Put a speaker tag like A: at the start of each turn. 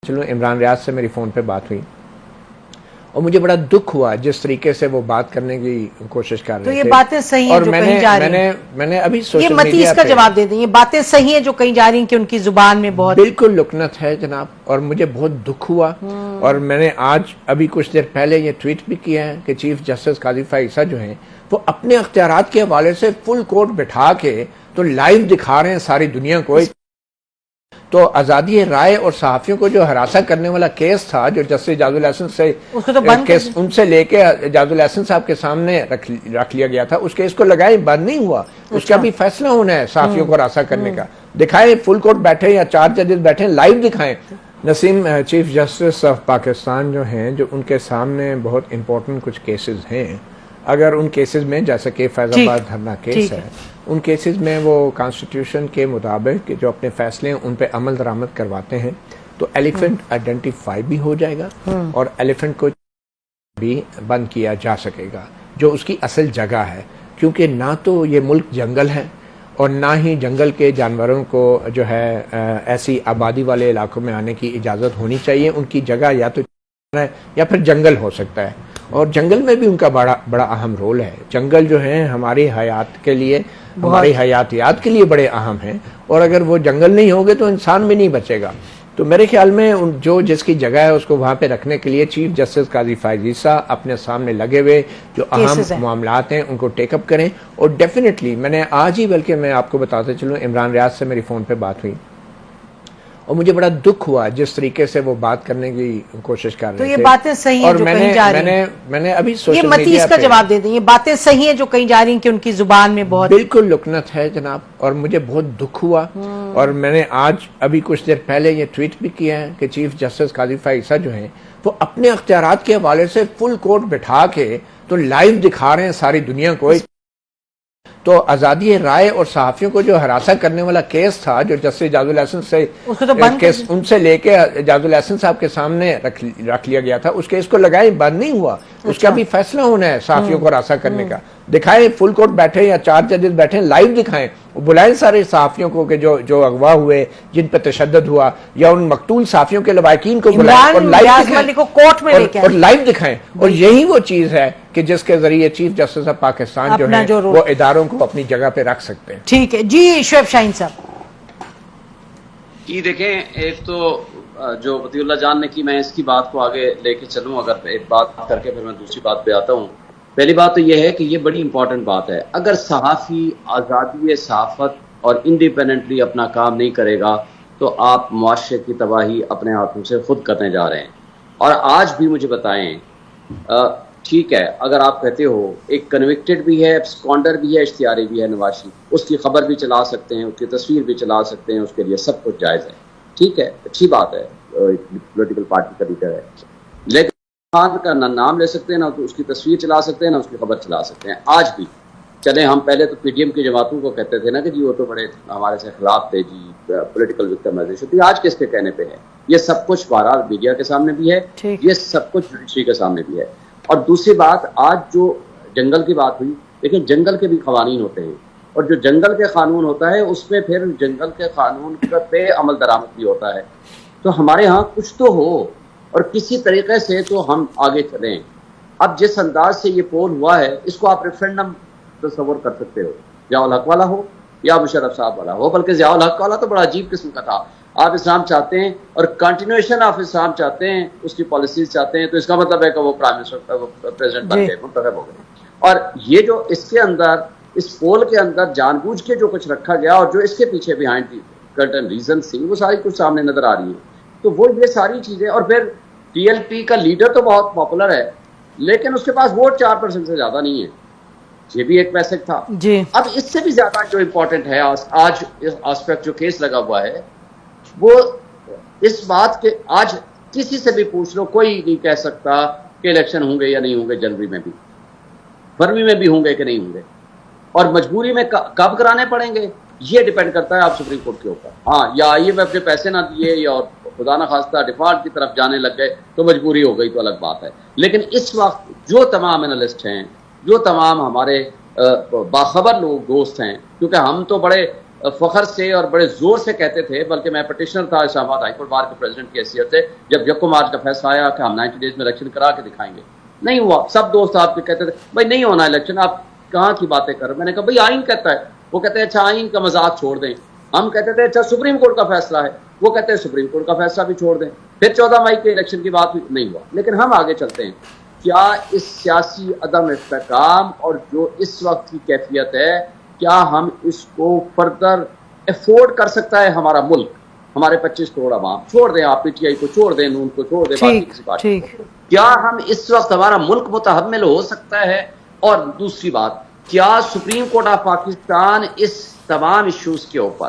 A: चलो इमरान रियाज से मेरी फ़ोन पे बात हुई और मुझे बड़ा दुख हुआ जिस तरीके से वो बात करने की कोशिश कर रहे थे।
B: तो ये बातें सही हैं
A: और
B: जो कहीं जा रही हैं।
A: मैंने अभी सोशल
B: ये
A: मीडिया
B: मतीस का जवाब दे दें, ये बातें सही हैं जो कहीं जा रही हैं कि उनकी जुबान में बहुत
A: बिल्कुल लुकनत है जनाब, और मुझे बहुत दुख हुआ। और मैंने आज अभी कुछ देर पहले ये ट्वीट भी किया है कि चीफ जस्टिस काजी फाइसा जो हैं वो अपने अख्तियारात के हवाले से फुल कोर्ट बिठा के तो लाइव दिखा रहे हैं सारी दुनिया को। तो आज़ादी राय और सहाफ़ियों को जो हरासा करने वाला केस था जो जस्टिस एजाजुल अहसन से केस उनसे लेके एजाजुल अहसन साहब के सामने रख लिया गया था, उस केस को लगाए बंद नहीं हुआ। उसका भी फैसला होना है सहाफ़ियों को हरासा करने का। दिखाएं फुल कोर्ट बैठे या 4 जजेस बैठे, लाइव दिखाएं। Naseem chief justice of Pakistan जो हैं, जो उनके सामने बहुत इंपॉर्टेंट कुछ केसेस हैं, अगर उन केसेस में जैसा कि फैजाबाद धरना केस है, उन केसेस में वो कॉन्स्टिट्यूशन के मुताबिक जो अपने फैसले हैं उन पे अमल दरामद करवाते हैं तो एलिफेंट आइडेंटिफाई भी हो जाएगा और एलिफेंट को भी बंद किया जा सकेगा जो उसकी असल जगह है। क्योंकि ना तो ये मुल्क जंगल है और ना ही जंगल के जानवरों को जो है ऐसी आबादी वाले इलाकों में आने की इजाज़त होनी चाहिए। उनकी जगह या तो है या फिर जंगल हो सकता है, और जंगल में भी उनका बड़ा अहम रोल है। जंगल जो है हमारी हयात के लिए, हमारी हयातियात के लिए बड़े अहम हैं, और अगर वो जंगल नहीं होंगे तो इंसान भी नहीं बचेगा। तो मेरे ख्याल में जो जिसकी जगह है उसको वहाँ पे रखने के लिए चीफ जस्टिस काजी फाइसा अपने सामने लगे हुए जो अहम मामलात हैं उनको टेकअप करें। और डेफिनेटली मैंने आज ही, बल्कि मैं आपको बताते चलूँ, इमरान रियाज से मेरी फ़ोन पे बात हुई और मुझे बड़ा दुख हुआ जिस तरीके से वो बात करने की कोशिश कर रहे थे।
B: तो ये बातें सही हैं जो कहीं जा रही हैं।
A: मैंने अभी सोशल
B: मीडिया, ये मतीस का जवाब दे दें, ये बातें सही हैं जो कहीं जा रही हैं कि उनकी जुबान में बहुत
A: बिल्कुल लुकनत है जनाब, और मुझे बहुत दुख हुआ। और मैंने आज अभी कुछ देर पहले ये ट्वीट भी किया है कि चीफ जस्टिस काजी फाइसा जो हैं वो अपने अख्तियारात के हवाले से फुल कोर्ट बिठा के तो लाइव दिखा रहे हैं सारी दुनिया को। तो आज़ादी राय और सहाफ़ियों को जो हरासा करने वाला केस था जो जस्टिस एजाजुल अहसन से केस उनसे लेके एजाजुल अहसन साहब के सामने रख लिया गया था, उस केस को लगाए बंद नहीं हुआ। उसका भी फैसला होना है सहाफ़ियों को हरासा करने का। दिखाएं फुल कोर्ट बैठे या 4 जजेस बैठे, लाइव दिखाएं, बुलाएं सारे सहाफ़ियों को कि जो अगवा हुए, जिन पर तशद्दुद हुआ, या उन मकतूल सहाफ़ियों के लवाकिन को बुलाएं और लाइव दिखाएं। और यही वो चीज़ है कि जिसके जरिए चीफ जस्टिस ऑफ पाकिस्तान जो है वो इदारों को अपनी जगह पे रख सकते हैं।
B: ठीक है जी। शुएब शाहीन साहब
C: जी, देखें, एक तो जो वतीउल्ला जान ने की, मैं इसकी बात को आगे लेके चलूं, अगर एक बात करके फिर मैं दूसरी बात पे आता हूं। पहली बात तो यह है कि ये बड़ी इंपॉर्टेंट बात है। अगर सहाफ़ी आज़ादी सहाफ़त और इंडिपेंडेंटली अपना काम नहीं करेगा तो आप मुआशरे की तबाही अपने हाथों से खुद करने जा रहे हैं। और आज भी मुझे बताएं, ठीक है, अगर आप कहते हो एक कन्विक्टेड भी है, एब्सकॉन्डर भी है, इश्तियारी भी है नवाशी, उसकी खबर भी चला सकते हैं, उसकी तस्वीर भी चला सकते हैं, उसके लिए सब कुछ जायज़ है, ठीक है, अच्छी बात है, पॉलिटिकल पार्टी का लीडर है। लेकिन खान का ना नाम ले सकते हैं, ना तो उसकी तस्वीर चला सकते हैं, ना उसकी खबर चला सकते हैं। आज भी चले, हम पहले तो पीडीएम की जमातों को कहते थे ना कि जी वो तो बड़े हमारे से खिलाफ थे जी, पॉलिटिकल विक्टिमाइजेशन थी। आज किसके कहने पे है? ये सब कुछ बहरहाल मीडिया के सामने भी है, ये सब कुछ जुडिशरी के सामने भी है। और दूसरी बात, आज जो जंगल की बात हुई, लेकिन जंगल के भी कवानीन होते हैं, और जो जंगल के कानून होता है उसमें फिर जंगल के कानून पे अमल दरामद भी होता है। तो हमारे यहाँ कुछ तो हो और किसी तरीके से तो हम आगे चलें। अब जिस अंदाज से ये पोल हुआ है, इसको आप रेफरेंडम तस्वर कर सकते हो, ज़ियाउल हक वाला हो या मुशर्रफ साहब वाला हो। बल्कि ज़ियाउल हक वाला तो बड़ा अजीब किस्म का था। आप इस्लाम चाहते हैं और कंटिन्यूएशन ऑफ इस्लाम चाहते हैं, उसकी पॉलिसीज चाहते हैं, तो इसका मतलब है कि वो प्राइम मिनिस्टर प्रेसिडेंट बन गए, मुंतखब हो गए। और ये जो इसके अंदर, इस पोल के अंदर जानबूझ के जो कुछ रखा गया और जो इसके पीछे बिहाइंड दी कर्टन रीजन थी, वो सारी कुछ सामने नजर आ रही है। तो वो ये सारी चीजें, और फिर टीएलपी का लीडर तो बहुत पॉपुलर है, लेकिन उसके पास वोट 4% से ज्यादा नहीं है। ये भी एक मैसेज था जी। अब इससे भी ज्यादा जो इंपॉर्टेंट है, आज इस एस्पेक्ट जो केस लगा हुआ है, वो इस बात के, आज किसी से भी पूछ लो, कोई नहीं कह सकता कि इलेक्शन होंगे या नहीं होंगे, जनवरी में भी, फरवरी में भी होंगे कि नहीं होंगे, और मजबूरी में कब कराने पड़ेंगे ये डिपेंड करता है आप सुप्रीम कोर्ट के ऊपर। हाँ, या IMF ने पैसे ना दिए या खुदा न खास्ता डिफॉल्ट की तरफ जाने लग गए तो मजबूरी हो गई, तो अलग बात है। लेकिन इस वक्त जो तमाम एनालिस्ट हैं, जो तमाम हमारे बाखबर लोग दोस्त हैं, क्योंकि हम तो बड़े فخر سے اور بڑے زور سے کہتے تھے، بلکہ میں پٹیشنر تھا اسلام آباد ہائی کورٹ بار کے پریزیڈنٹ کی حیثیت سے، جب یکم مارچ کا فیصلہ آیا کہ ہم 90 ڈیز میں الیکشن کرا کے دکھائیں گے، نہیں ہوا. سب دوست آپ کے کہتے تھے بھائی نہیں ہونا الیکشن، آپ کہاں کی باتیں کر رہے. میں نے کہا بھائی آئین کہتا ہے. وہ کہتے ہیں اچھا آئین کا مذاق چھوڑ دیں. ہم کہتے تھے اچھا سپریم کورٹ کا فیصلہ ہے. وہ کہتے ہیں سپریم کورٹ کا فیصلہ بھی چھوڑ دیں. پھر 14 مئی کے الیکشن کی بات نہیں ہوا. لیکن ہم آگے چلتے ہیں. کیا اس سیاسی عدم استحکام اور جو اس وقت کی کیفیت ہے، کیا ہم اس کو فردر افورڈ کر سکتا ہے ہمارا ملک؟ ہمارے 25 کروڑ عوام، چھوڑ دیں آپ پی ٹی آئی کو، چھوڑ دیں نون کو، چھوڑ دیں باقی کسی پارٹی کو، کیا ہم اس وقت ہمارا ملک متحمل ہو سکتا ہے؟ اور دوسری بات، کیا سپریم کورٹ آف پاکستان اس تمام ایشوز کے اوپر